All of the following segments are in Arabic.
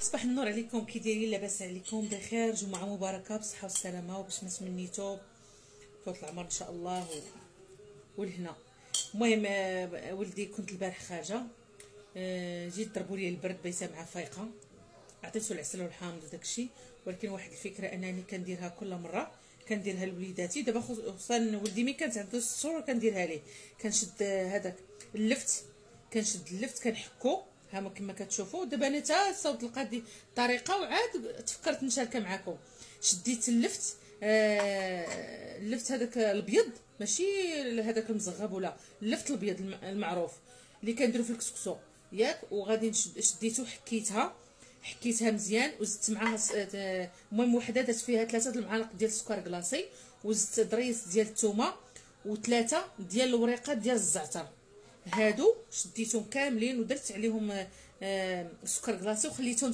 صباح النور عليكم، كي دايرين؟ لاباس عليكم؟ بخير؟ جمعه مباركه بالصحه والسلامه وباش ما تمنيتو طول العمر ان شاء الله والهنا. المهم ولدي كنت البارح خارجه، جيت ضربوا لي البرد، بيسه مع فايقه، عطيتو العسل والحامض وداكشي. ولكن واحد الفكره انني كنديرها كل مره، كنديرها لوليداتي. دابا خصوصا ولدي ملي كانت عنده 6 شهور كنديرها ليه. كنشد هذاك اللفت، كنشد اللفت كنحكو ها كما كتشوفوا. دابا انا تا صوت لقات دي الطريقه وعاد تفكرت نشاركها معكم. شديت اللفت، اللفت هذاك الابيض، ماشي هذاك المزغب، ولا اللفت الابيض المعروف اللي كنديروا في الكسكسو ياك. وغادي شديتو، حكيتها مزيان وزدت معاها المهم وحده درت فيها 3 المعالق ديال السكر كلاصي، وزدت ضريس ديال الثومه و3 ديال الوريقات ديال الزعتر. هادو شديتهم كاملين ودرت عليهم سكر كلاصي وخليتهم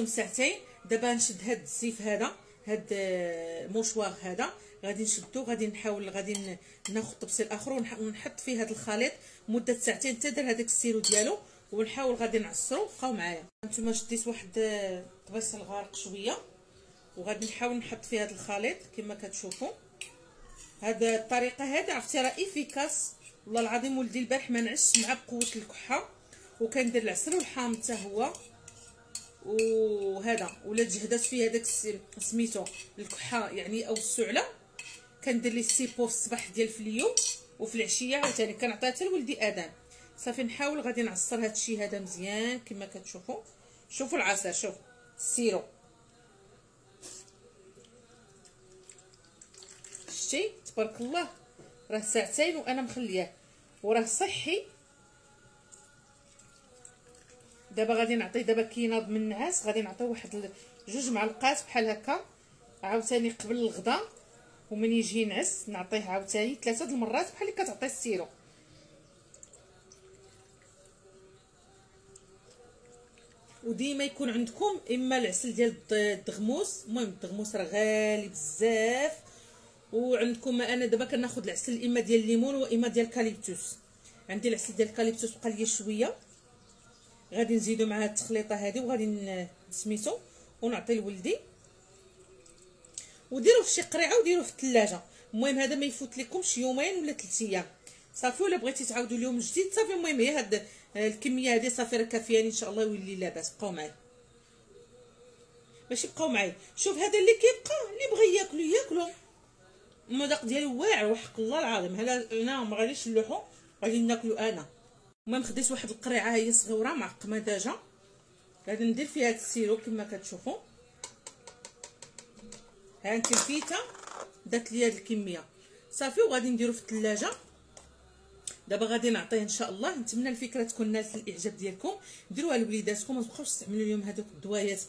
ساعتين، دابا نشد هاد الزيف هذا، هاد الموشوار هذا غادي نشدو، غادي نحاول غادي ناخذ طبسيل اخر ونحط فيه هاد الخليط مده ساعتين حتى دار هذاك السيرو ديالو، ونحاول غادي نعصرو. بقاو معايا. نتوما شديت واحد طبيصه الغارق شويه، وغادي نحاول نحط فيه هاد الخليط كما كتشوفوا. هاد الطريقه هذه عرفتي راه افيكاس والله العظيم. ولدي البارح ما نعش مع بقوه الكحه، وكندير العسل والحامض حتى هو، وهذا ولا جهدات فيه هذاك سميتو الكحه يعني او السعله. كندير ليه السيبو في الصباح ديال في اليوم، وفي العشيه عاوتاني كنعطيها حتى لولدي اذان. صافي نحاول غادي نعصر هذا الشيء هذا مزيان كما كتشوفوا. شوفوا العصير، شوف السيرو، شتي تبارك الله، راه ساعتين وانا مخلياه وراه صحي. دابا غادي نعطيه، دابا كيناض من النعاس، غادي نعطيه واحد 2 معلقات بحال هكا عاوتاني قبل الغداء، ومن يجي ينعس نعطيه عاوتاني 3 المرات بحال اللي كتعطي السيرو. وديما يكون عندكم اما العسل ديال الدغموس، المهم الدغموس راه غالي بزاف، وعندكم انا دابا كناخذ العسل اما ديال الليمون واما ديال الكاليبتوس. عندي العسل ديال الكاليبتوس بقى لي شويه، غادي نزيدو معها التخليطه هذه وغادي سميتو ونعطي لولدي. وديروه في شي قريعه وديروه في الثلاجه. المهم هذا ما يفوت لكمش يومين ولا 3 ايام صافي. ولا بغيتي تعاودوا اليوم جديد صافي. المهم هي هاد الكميه هذه صافي راه كافياني ان شاء الله يولي لاباس. بقاو معايا، ماشي بقاو معايا. شوف هذا اللي كيبقى، اللي بغى ياكلو المذاق ديالو واعر وحق الله العظيم. هنا ما غاديش نلوحو، غادي ناكلو انا. المهم خديت واحد القريعه هي صغيره معقمه دجاجه، غادي ندير فيها هاد السيرو كما كتشوفوا. ها انت الفيته دات لي هاد الكميه صافي، وغادي نديرو في الثلاجه. دابا غادي نعطيه ان شاء الله. نتمنى الفكره تكون نالت الاعجاب ديالكم، ديروها لوليداتكم، ما تبقاوش تستعملوا اليوم هذوك الدوايات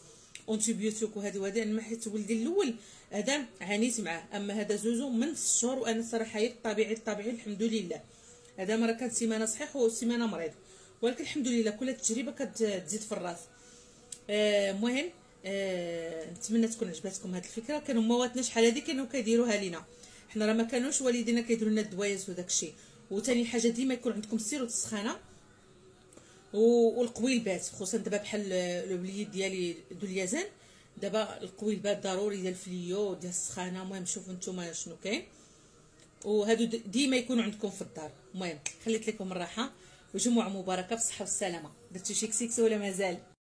اونتيبيوتيك وهذا انا حيت ولدي الاول هذا عانيت معاه، اما هذا زوزو من 6 شهور وانا صراحه هي الطبيعي الحمد لله. هذا مره كانت سيمانه صحيح وسيمانه مريض، ولكن الحمد لله كل تجربه كتزيد في الراس. المهم نتمنى تكون عجبتكم هذه الفكره. كانوا مواتنا شحال هذه كانوا كيديروها لينا حنا، راه ما كانوش والدينا كيديروا لنا الدوايات وداك الشيء. وثاني حاجه ديما يكون عندكم السيرو السخانه والقويلبات، خصوصا دابا بحال الوليد ديالي دوليازان، دابا القويلبات ضروري ديال الفليو ديال السخانه. المهم شوفوا نتوما شنو كاين، وهادو ديما يكونوا عندكم في الدار. المهم خليت لكم الراحه وجمعه مباركه بالصحه والسلامه. درتو شي كسيكسي ولا مازال؟